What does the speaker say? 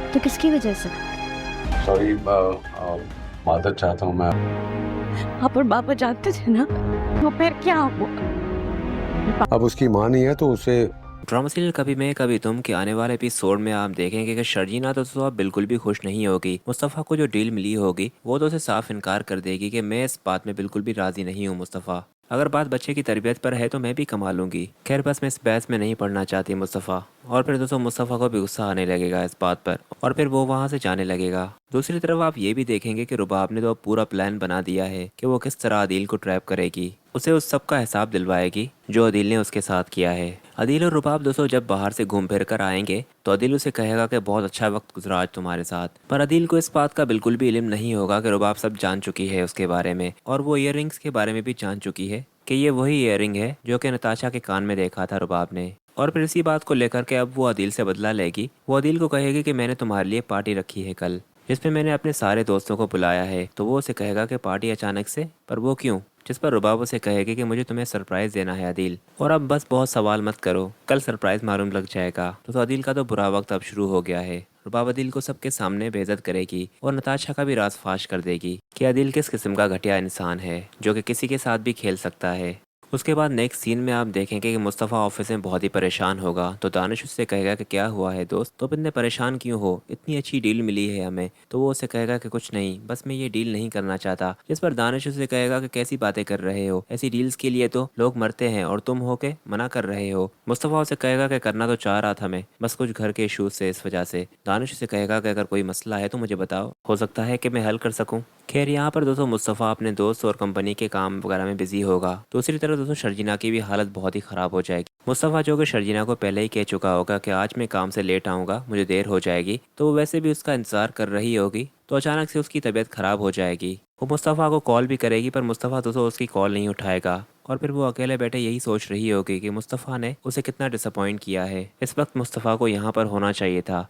तो किसकी वजह से? सॉरी, मादर चाहता हूँ मैं। आप और पापा जानते थे ना, तो फिर क्या हुआ? अब उसकी माँ नहीं है तो उसे। ड्रामा सीरियल कभी मैं कभी तुम के आने वाले एपिसोड में आप देखेंगे कि शर्जीना तो अब बिल्कुल भी खुश नहीं होगी। मुस्तफ़ा को जो डील मिली होगी वो तो उसे साफ इनकार कर देगी कि मैं इस बात में बिल्कुल भी राजी नहीं हूँ मुस्तफ़ा। अगर बात बच्चे की तरबियत पर है तो मैं भी कमा लूंगी। खैर बस मैं इस बहस में नहीं पढ़ना चाहती मुस्तफ़ा। और फिर दोस्तों मुस्तफ़ा को भी गुस्सा आने लगेगा इस बात पर और फिर वो वहाँ से जाने लगेगा। दूसरी तरफ आप ये भी देखेंगे कि रुबाब ने तो अब पूरा प्लान बना दिया है कि वो किस तरह आदिल को ट्रैप करेगी, उसे उस सब का हिसाब दिलवाएगी जो अदिल ने उसके साथ किया है। अदिल और रुबाब दोस्तों जब बाहर से घूम फिर कर आएंगे तो अदिल उसे कहेगा कि बहुत अच्छा वक्त गुजरा आज तुम्हारे साथ, पर अदिल को इस बात का बिल्कुल भी इल्म नहीं होगा कि रुबाब सब जान चुकी है उसके बारे में और वो ईयररिंग्स के बारे में भी जान चुकी है कि ये वही ईयररिंग है जो कि नताशा के कान में देखा था रुबाब ने। और फिर इसी बात को लेकर के अब वो अदिल से बदला लेगी। वो अदिल को कहेगी कि मैंने तुम्हारे लिए पार्टी रखी है कल, जिसमें मैंने अपने सारे दोस्तों को बुलाया है। तो वो उसे कहेगा कि पार्टी अचानक से, पर वो क्यों? जिस पर रुबाब उसे कहेगी कि मुझे तुम्हें सरप्राइज देना है अदिल, और अब बस बहुत सवाल मत करो, कल सरप्राइज मालूम लग जाएगा। तो अदिल का तो बुरा वक्त अब शुरू हो गया है। रुबाब अदिल को सबके सामने बेइज्जत करेगी और नताशा का भी राज फाश कर देगी कि अदिल किस किस्म का घटिया इंसान है जो कि किसी के साथ भी खेल सकता है। उसके बाद नेक्स्ट सीन में आप देखेंगे कि मुस्तफ़ा ऑफिस में बहुत ही परेशान होगा। तो दानिश उससे कहेगा कि क्या हुआ है दोस्त, तो इतने परेशान क्यों हो, इतनी अच्छी डील मिली है हमें। तो वो उसे कहेगा कि कुछ नहीं, बस मैं ये डील नहीं करना चाहता। जिस पर दानिश उसे कहेगा कि कैसी बातें कर रहे हो, ऐसी डील्स के लिए तो लोग मरते हैं और तुम हो के मना कर रहे हो। मुस्तफ़ा उसे कहेगा कि करना तो चाह रहा था मैं, बस कुछ घर के इशूज से इस वजह से। दानिश उसे कहेगा कि अगर कोई मसला है तो मुझे बताओ, हो सकता है कि मैं हल कर सकूं। खैर यहाँ पर दोस्तों मुस्तफ़ा अपने दोस्त और कंपनी के काम वगैरह में बिजी होगा। दूसरी तरफ दोस्तों शर्जीना की भी हालत बहुत ही ख़राब हो जाएगी। मुस्तफ़ा जो कि शर्जीना को पहले ही कह चुका होगा कि आज मैं काम से लेट आऊँगा, मुझे देर हो जाएगी, तो वो वैसे भी उसका इंतज़ार कर रही होगी। तो अचानक से उसकी तबीयत ख़राब हो जाएगी। वो मुस्तफ़ा को कॉल भी करेगी पर मुस्तफ़ा दोस्तों उसकी कॉल नहीं उठाएगा और फिर वो अकेले बैठे यही सोच रही होगी कि मुस्तफ़ा ने उसे कितना डिसअपॉइंट किया है। इस वक्त मुस्तफ़ा को यहाँ पर होना चाहिए था,